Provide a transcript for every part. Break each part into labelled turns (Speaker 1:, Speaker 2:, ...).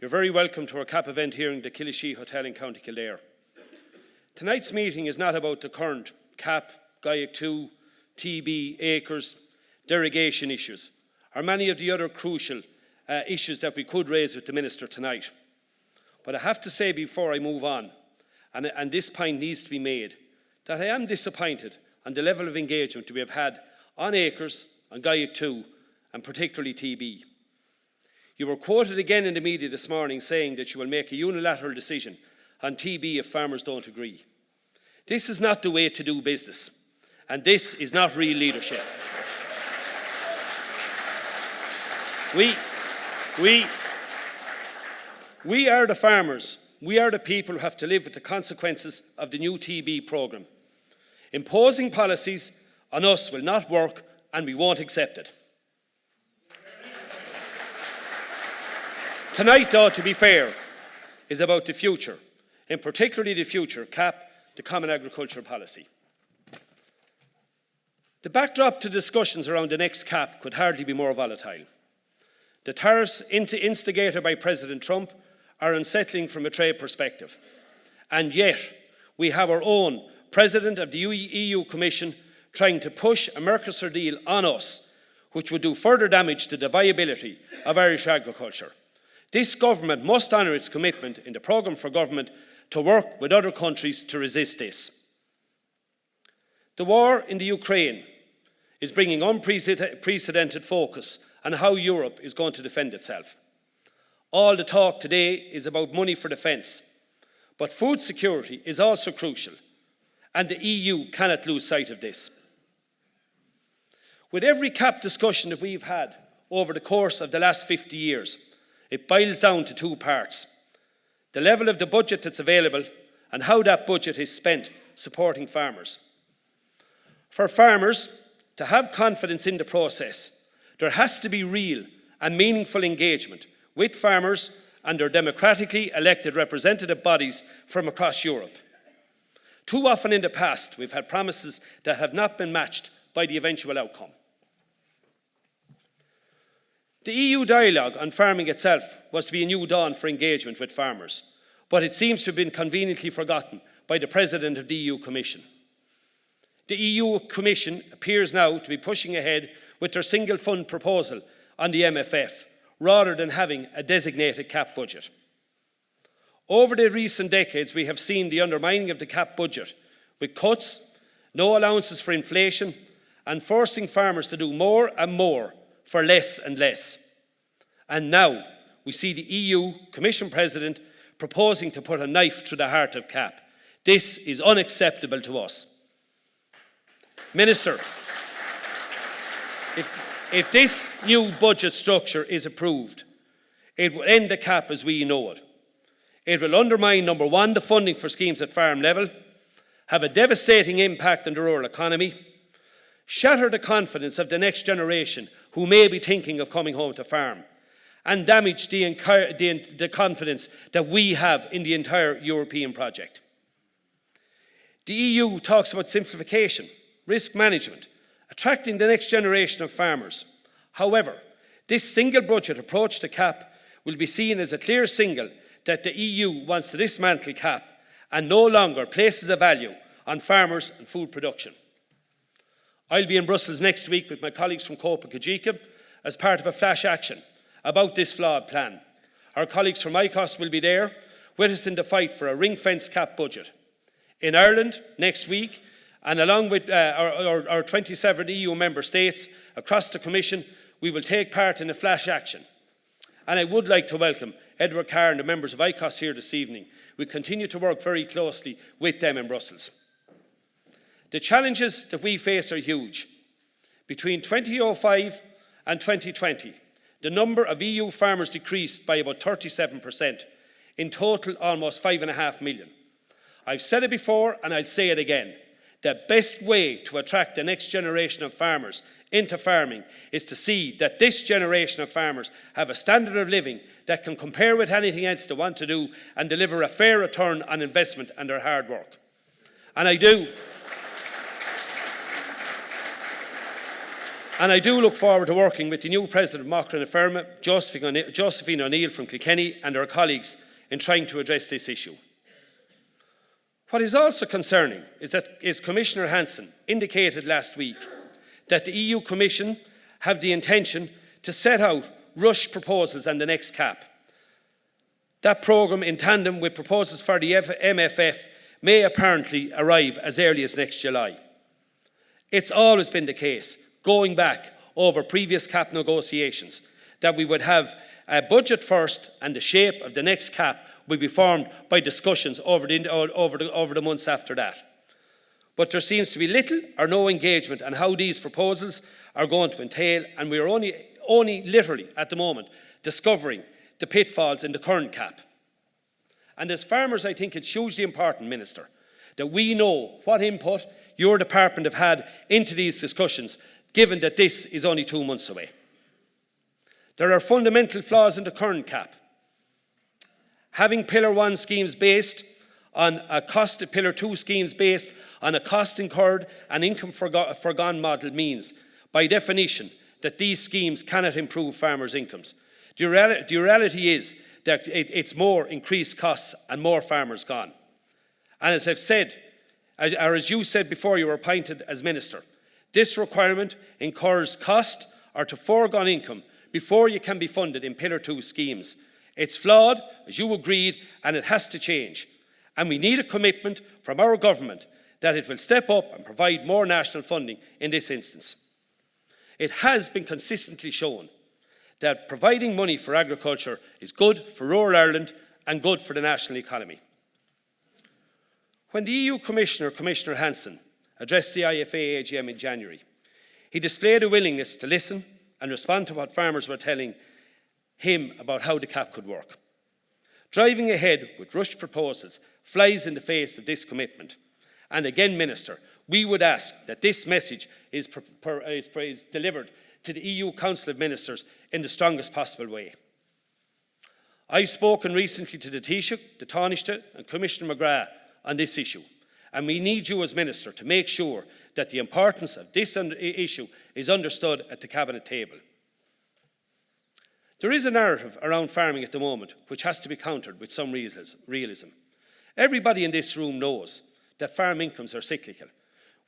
Speaker 1: You're very welcome to our CAP event here in the Killashee Hotel in County Kildare. Tonight's meeting is not about the current CAP, GAIC 2, TB, acres, derogation issues, or many of the other crucial issues that we could raise with the Minister tonight. But I have to say before I move on, and this point needs to be made, that I am disappointed on the level of engagement we have had on acres, on GAIC 2, and particularly TB. You were quoted again in the media this morning saying that you will make a unilateral decision on TB if farmers don't agree. This is not the way to do business, and this is not real leadership. We are the farmers. We are the people who have to live with the consequences of the new TB programme. Imposing policies on us will not work, and we won't accept it. Tonight, though, to be fair, is about the future, and particularly the future of CAP, the Common Agricultural Policy. The backdrop to discussions around the next CAP could hardly be more volatile. The tariffs instigated by President Trump are unsettling from a trade perspective. And yet, we have our own President of the EU Commission trying to push a Mercosur deal on us, which would do further damage to the viability of Irish agriculture. This government must honour its commitment in the programme for government to work with other countries to resist this. The war in the Ukraine is bringing unprecedented focus on how Europe is going to defend itself. All the talk today is about money for defence, but food security is also crucial, and the EU cannot lose sight of this. With every CAP discussion that we've had over the course of the last 50 years, it boils down to two parts: the level of the budget that's available and how that budget is spent supporting farmers. For farmers to have confidence in the process, there has to be real and meaningful engagement with farmers and their democratically elected representative bodies from across Europe. Too often in the past, we've had promises that have not been matched by the eventual outcome. The EU dialogue on farming itself was to be a new dawn for engagement with farmers, but it seems to have been conveniently forgotten by the President of the EU Commission. The EU Commission appears now to be pushing ahead with their single fund proposal on the MFF, rather than having a designated CAP budget. Over the recent decades, we have seen the undermining of the CAP budget, with cuts, no allowances for inflation, and forcing farmers to do more and more for less and less. And now we see the EU Commission President proposing to put a knife through the heart of CAP. This is unacceptable to us. Minister, if this new budget structure is approved, it will end the CAP as we know it. It will undermine, number one, the funding for schemes at farm level, have a devastating impact on the rural economy, shatter the confidence of the next generation who may be thinking of coming home to farm, and damage the confidence that we have in the entire European project. The EU talks about simplification, risk management, attracting the next generation of farmers. However, this single budget approach to CAP will be seen as a clear signal that the EU wants to dismantle CAP and no longer places a value on farmers and food production. I'll be in Brussels next week with my colleagues from Copa Cogeca as part of a flash action about this flawed plan. Our colleagues from ICOS will be there with us in the fight for a ring-fenced CAP budget. In Ireland next week, and along with our 27 EU member states across the Commission, we will take part in a flash action. And I would like to welcome Edward Carr and the members of ICOS here this evening. We continue to work very closely with them in Brussels. The challenges that we face are huge. Between 2005 and 2020, the number of EU farmers decreased by about 37%. In total, almost 5.5 million. I've said it before and I'll say it again. The best way to attract the next generation of farmers into farming is to see that this generation of farmers have a standard of living that can compare with anything else they want to do and deliver a fair return on investment and their hard work. And I do. And I do look forward to working with the new President of Macra na Feirme, Josephine O'Neill from Kilkenny, and our colleagues in trying to address this issue. What is also concerning is Commissioner Hansen indicated last week that the EU Commission have the intention to set out rushed proposals on the next CAP. That programme, in tandem with proposals for the MFF, may apparently arrive as early as next July. It's always been the case, going back over previous CAP negotiations, that we would have a budget first and the shape of the next CAP will be formed by discussions over the months after that. But there seems to be little or no engagement on how these proposals are going to entail, and we are only literally at the moment discovering the pitfalls in the current CAP. And as farmers, I think it's hugely important, Minister, that we know what input your department have had into these discussions, given that this is only 2 months away. There are fundamental flaws in the current CAP. Having Pillar 1 schemes based on a cost, Pillar 2 schemes based on a cost incurred and income forgone model means, by definition, that these schemes cannot improve farmers' incomes. The reality is that it's more increased costs and more farmers gone. And as I've said, or as you said before you were appointed as Minister, this requirement incurs cost or to foregone income before you can be funded in Pillar 2 schemes. It's flawed, as you agreed, and it has to change. And we need a commitment from our government that it will step up and provide more national funding in this instance. It has been consistently shown that providing money for agriculture is good for rural Ireland and good for the national economy. When the EU Commissioner, Commissioner Hansen, addressed the IFA AGM in January, he displayed a willingness to listen and respond to what farmers were telling him about how the CAP could work. Driving ahead with rushed proposals flies in the face of this commitment. And again, Minister, we would ask that this message is delivered to the EU Council of Ministers in the strongest possible way. I've spoken recently to the Taoiseach, the Taoiseach and Commissioner McGrath on this issue, and we need you as Minister to make sure that the importance of this issue is understood at the Cabinet table. There is a narrative around farming at the moment which has to be countered with some realism. Everybody in this room knows that farm incomes are cyclical.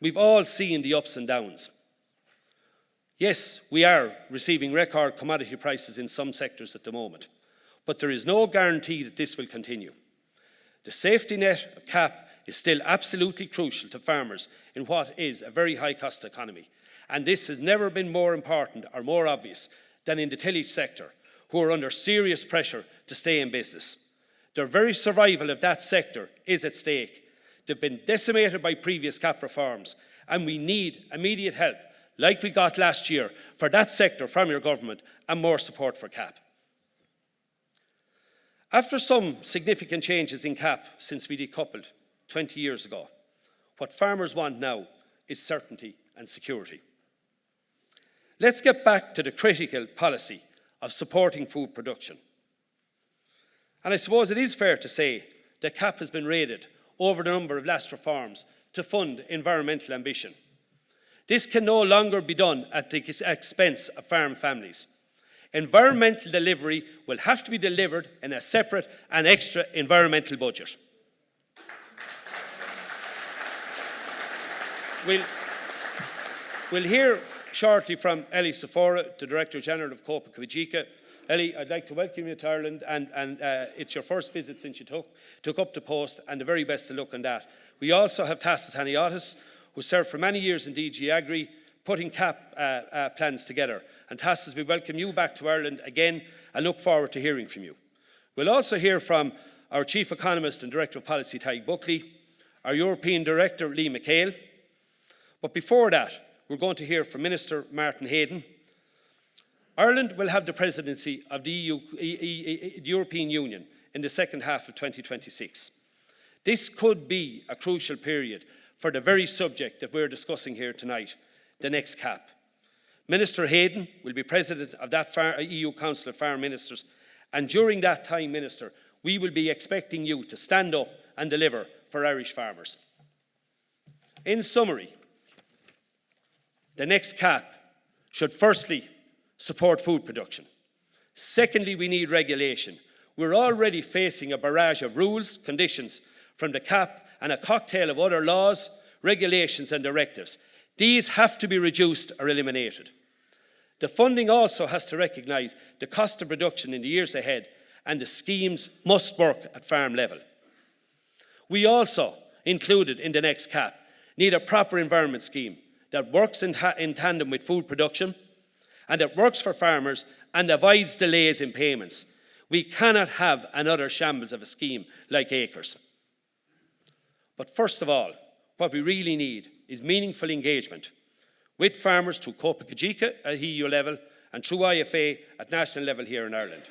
Speaker 1: We've all seen the ups and downs. Yes, we are receiving record commodity prices in some sectors at the moment, but there is no guarantee that this will continue. The safety net of CAP is still absolutely crucial to farmers in what is a very high-cost economy, and this has never been more important or more obvious than in the tillage sector, who are under serious pressure to stay in business. Their very survival of that sector is at stake. They've been decimated by previous CAP reforms, and we need immediate help, like we got last year, for that sector from your government and more support for CAP. After some significant changes in CAP since we decoupled 20 years ago, what farmers want now is certainty and security. Let's get back to the critical policy of supporting food production. And I suppose it is fair to say that CAP has been raided over the number of last reforms to fund environmental ambition. This can no longer be done at the expense of farm families. Environmental delivery will have to be delivered in a separate and extra environmental budget. We'll hear shortly from Ellie Sephora, the Director General of Copa Cogeca. Ellie, I'd like to welcome you to Ireland, and it's your first visit since you took up the post, and the very best of luck on that. We also have Tassis Haniotis, who served for many years in DG Agri, putting CAP plans together. And Tassis, we welcome you back to Ireland again and look forward to hearing from you. We'll also hear from our Chief Economist and Director of Policy, Tadhg Buckley, our European Director, Lee McHale. But before that, we're going to hear from Minister Martin Hayden. Ireland will have the presidency of the European Union in the second half of 2026. This could be a crucial period for the very subject that we're discussing here tonight, the next CAP. Minister Hayden will be president of that EU Council of Farm Ministers, and during that time, Minister, we will be expecting you to stand up and deliver for Irish farmers. In summary, the next CAP should firstly support food production. Secondly, we need regulation. We're already facing a barrage of rules, conditions from the CAP and a cocktail of other laws, regulations and directives. These have to be reduced or eliminated. The funding also has to recognise the cost of production in the years ahead, and the schemes must work at farm level. We also, included in the next CAP, need a proper environment scheme that works in tandem with food production and that works for farmers and avoids delays in payments. We cannot have another shambles of a scheme like Acres. But first of all, what we really need is meaningful engagement with farmers through Copa Cogeca at EU level and through IFA at national level here in Ireland.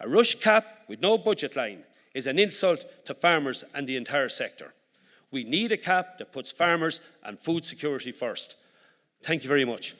Speaker 1: A rush cap with no budget line is an insult to farmers and the entire sector. We need a cap that puts farmers and food security first. Thank you very much.